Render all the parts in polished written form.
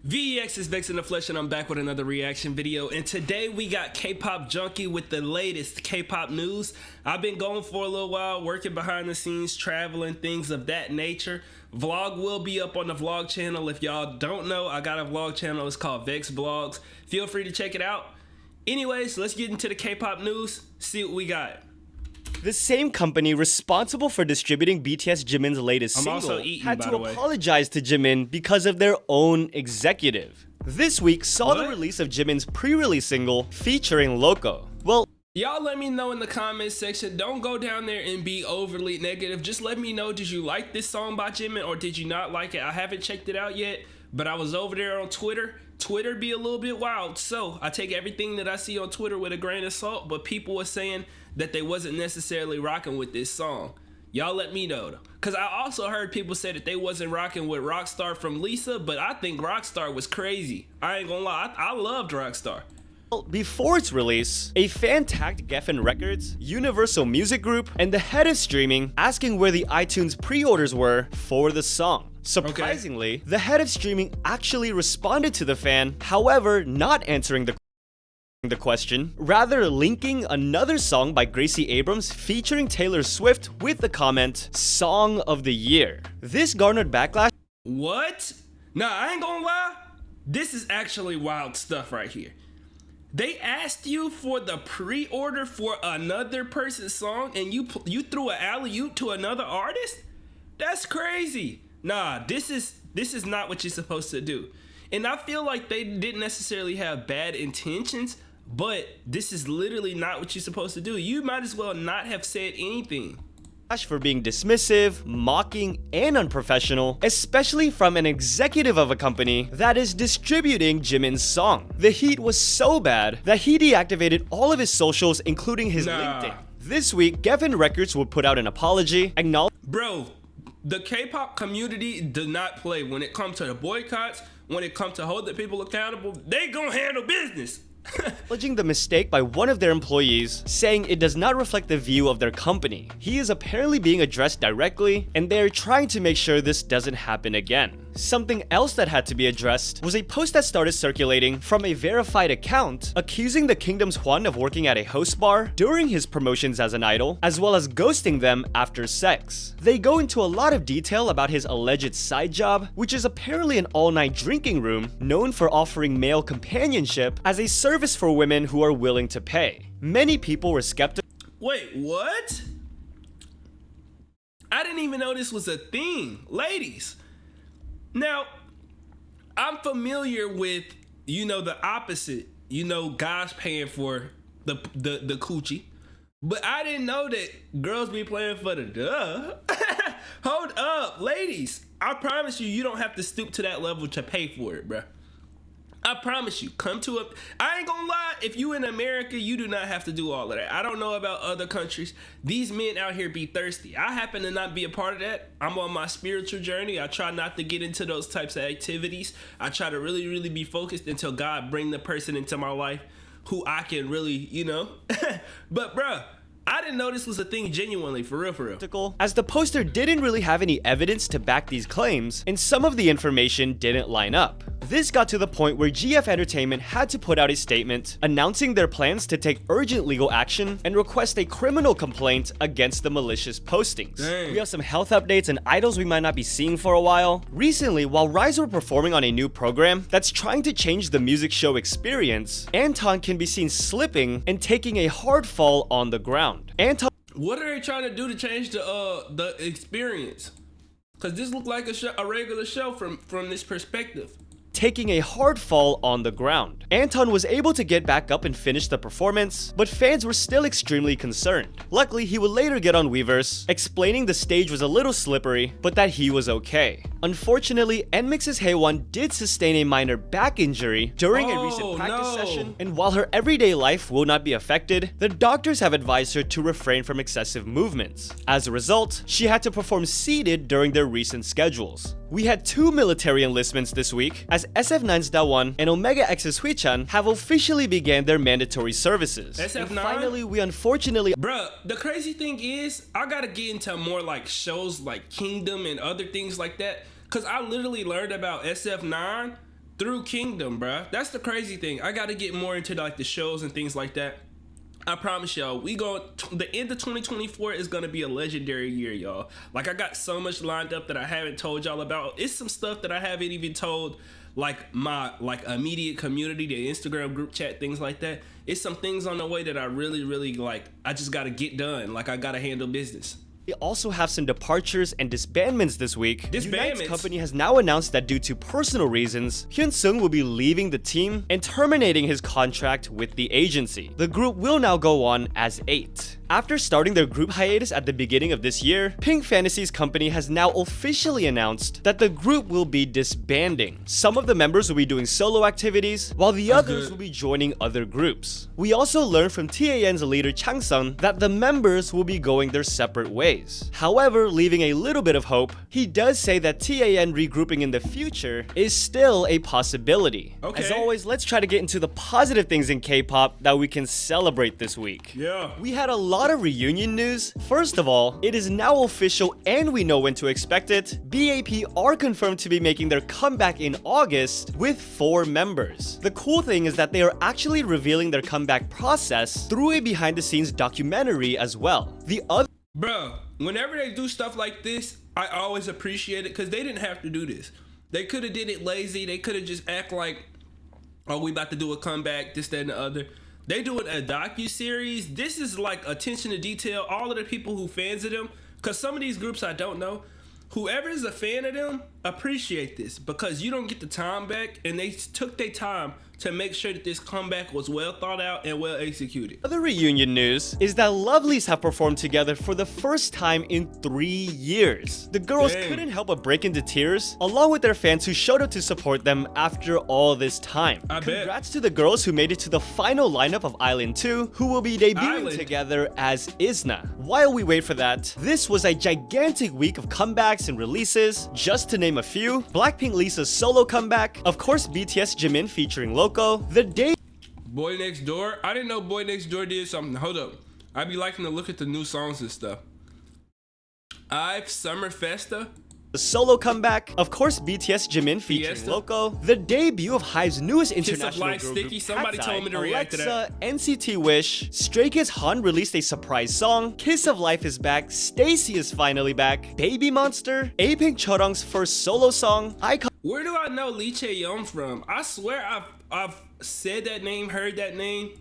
VEX is Vex in the Flesh, and I'm back with another reaction video. And today we got K-pop Junkie with the latest K-pop news. I've been going for a little while, working behind the scenes, traveling, things of that nature. Vlog will be up on the vlog channel. If y'all don't know, I got a vlog channel. It's called Vex Vlogs. Feel free to check it out. Anyways, let's get into the K-pop news, see what we got. The same company responsible for distributing BTS Jimin's latest single had to apologize to Jimin because of their own executive. This week saw the release of Jimin's pre-release single featuring Loco. Well, y'all let me know in the comments section. Don't go down there and be overly negative. Just let me know, did you like this song by Jimin or did you not like it? I haven't checked it out yet, but I was over there on Twitter. Twitter be a little bit wild, so I take everything that I see on Twitter with a grain of salt, but people were saying that they wasn't necessarily rocking with this song. Y'all let me know though, because I also heard people say that they wasn't rocking with Rockstar from Lisa, but I think Rockstar was crazy. I ain't gonna lie, I loved Rockstar. Before its release, a fan tagged Geffen Records, Universal Music Group, and the head of streaming asking where the iTunes pre-orders were for the song. Surprisingly, the head of streaming actually responded to the fan, however, not answering the question, rather linking another song by Gracie Abrams featuring Taylor Swift with the comment, "Song of the Year." This garnered backlash. What? Nah, I ain't gonna lie. This is actually wild stuff right here. They asked you for the pre-order for another person's song and you threw an alley-oop to another artist? That's crazy. Nah, this is not what you're supposed to do. And I feel like they didn't necessarily have bad intentions, but this is literally not what you're supposed to do. You might as well not have said anything. For being dismissive, mocking, and unprofessional, especially from an executive of a company that is distributing Jimin's song. The heat was so bad that he deactivated all of his socials, including his LinkedIn. This week, Geffen Records will put out an apology, Bro, the K-pop community does not play when it comes to the boycotts, when it comes to holding people accountable. They gonna handle business. acknowledging the mistake by one of their employees, saying it does not reflect the view of their company. He is apparently being addressed directly, and they are trying to make sure this doesn't happen again. Something else that had to be addressed was a post that started circulating from a verified account accusing the Kingdom's Hwan of working at a host bar during his promotions as an idol, as well as ghosting them after sex. They go into a lot of detail about his alleged side job, which is apparently an all-night drinking room known for offering male companionship as a service for women who are willing to pay. Many people were skeptical. Wait, what? I didn't even know this was a thing. Ladies, now, I'm familiar with, the opposite, guys paying for the coochie, but I didn't know that girls be playing for the duh. Hold up, ladies. I promise you don't have to stoop to that level to pay for it, bruh. I promise you, I ain't gonna lie, if you in America, you do not have to do all of that. I don't know about other countries. These men out here be thirsty. I happen to not be a part of that. I'm on my spiritual journey. I try not to get into those types of activities. I try to really, really be focused until God bring the person into my life who I can really, But bruh, I didn't know this was a thing genuinely, for real. As the poster didn't really have any evidence to back these claims, and some of the information didn't line up. This got to the point where GF Entertainment had to put out a statement announcing their plans to take urgent legal action and request a criminal complaint against the malicious postings. Dang. We have some health updates and idols we might not be seeing for a while. Recently, while RIIZE were performing on a new program that's trying to change the music show experience, Anton can be seen slipping and taking a hard fall on the ground. Anton, what are they trying to do to change the experience? Because this looked like a regular show from this perspective. Taking a hard fall on the ground. Anton was able to get back up and finish the performance, but fans were still extremely concerned. Luckily, he would later get on Weverse, explaining the stage was a little slippery, but that he was okay. Unfortunately, NMIXX Haewon did sustain a minor back injury during a recent practice session, and while her everyday life will not be affected, the doctors have advised her to refrain from excessive movements. As a result, she had to perform seated during their recent schedules. We had 2 military enlistments this week, as SF9's Daewon and Omega X's Huichan have officially began their mandatory services. SF9? And finally, we unfortunately... Bruh, the crazy thing is, I gotta get into more like shows like Kingdom and other things like that, because I literally learned about SF9 through Kingdom, bruh. That's the crazy thing. I gotta get more into like the shows and things like that. I promise y'all, the end of 2024 is gonna be a legendary year, y'all. Like, I got so much lined up that I haven't told y'all about. It's some stuff that I haven't even told like my immediate community, the Instagram group chat, things like that. It's some things on the way that I really like. I just gotta get done. Like, I gotta handle business. We also have some departures and disbandments this week. Disbandments? NMIXX company has now announced that due to personal reasons, Hyun-sung will be leaving the team and terminating his contract with the agency. The group will now go on as 8. After starting their group hiatus at the beginning of this year, Pink Fantasy's company has now officially announced that the group will be disbanding. Some of the members will be doing solo activities, while the others will be joining other groups. We also learned from TAN's leader Chang-sun that the members will be going their separate ways. However, leaving a little bit of hope, he does say that TAN regrouping in the future is still a possibility. Okay. As always, let's try to get into the positive things in K-pop that we can celebrate this week. Yeah. We had a lot of reunion news. First of all, it is now official and we know when to expect it. BAP are confirmed to be making their comeback in August with 4 members. The cool thing is that they are actually revealing their comeback process through a behind-the-scenes documentary as well. The other Bro, whenever they do stuff like this, I always appreciate it because they didn't have to do this. They could have did it lazy. They could have just act like, oh, we about to do a comeback, this, that, and the other. They doing a docu-series. This is like attention to detail. All of the people who fans of them, because some of these groups I don't know, whoever is a fan of them, appreciate this because you don't get the time back, and they took their time to make sure that this comeback was well thought out and well executed. Other reunion news is that Lovelies have performed together for the first time in 3 years. The girls couldn't help but break into tears, along with their fans who showed up to support them after all this time. Congrats to the girls who made it to the final lineup of Island 2, who will be debuting together as IZNA. While we wait for that, this was a gigantic week of comebacks and releases. Just to name a few, Blackpink Lisa's solo comeback, of course BTS Jimin featuring Loco, the day Boy Next Door. I didn't know Boy Next Door did something. Hold up. I be liking to look at the new songs and stuff. I've Summer Festa. the solo comeback, of course BTS Jimin featuring Loco, the debut of HYBE's newest international girl group, Somebody told me to react to that. NCT Wish, Stray Kids Han released a surprise song, Kiss of Life is back, Stacy is finally back, Baby Monster, Apink Chorong's first solo song, Icon. Where do I know Lee Chae-young from? I swear I've said that name, heard that name.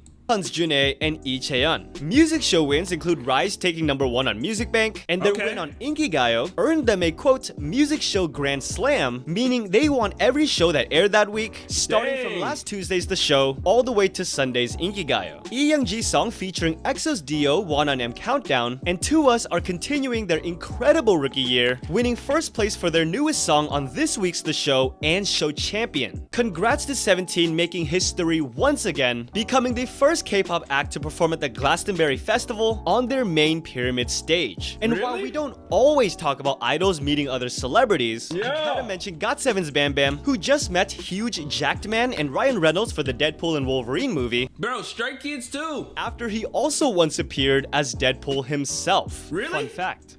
June and Lee Chae-yeon. Music show wins include RIIZE taking #1 on Music Bank, and their win on Inkigayo earned them a quote music show grand slam, meaning they won every show that aired that week, starting from last Tuesday's The Show all the way to Sunday's Inkigayo. Lee Young-ji's song featuring EXO's Dio won on M Countdown, and 2US are continuing their incredible rookie year, winning first place for their newest song on this week's The Show and show champion. Congrats to 17 making history once again, becoming the first K-pop act to perform at the Glastonbury Festival on their main pyramid stage. And while we don't always talk about idols meeting other celebrities, I gotta mention GOT7's Bam Bam, who just met huge Jacked Man and Ryan Reynolds for the Deadpool and Wolverine movie. Bro, Stray Kids too! After he also once appeared as Deadpool himself. Really? Fun fact.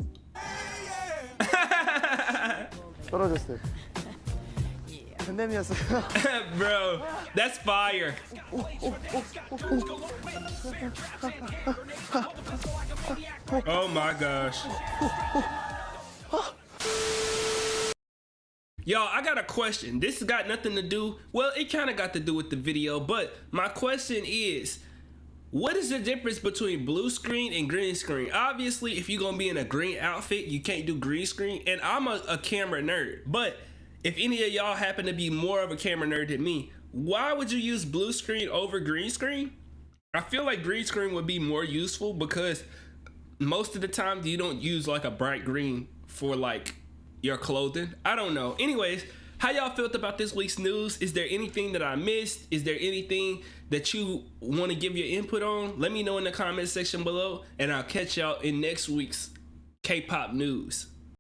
떨어졌어요. 팬데믹이었어요. Bro, that's fire. Oh my gosh. Y'all, I got a question. This has got nothing to do, well, it kind of got to do with the video, but my question is, what is the difference between blue screen and green screen? Obviously, if you're going to be in a green outfit, you can't do green screen, and I'm a camera nerd, but if any of y'all happen to be more of a camera nerd than me, why would you use blue screen over green screen? I feel like green screen would be more useful because most of the time you don't use like a bright green for like your clothing. I don't know. Anyways, how y'all felt about this week's news? Is there anything that I missed? Is there anything that you want to give your input on? Let me know in the comment section below, and I'll catch y'all in next week's K-pop news.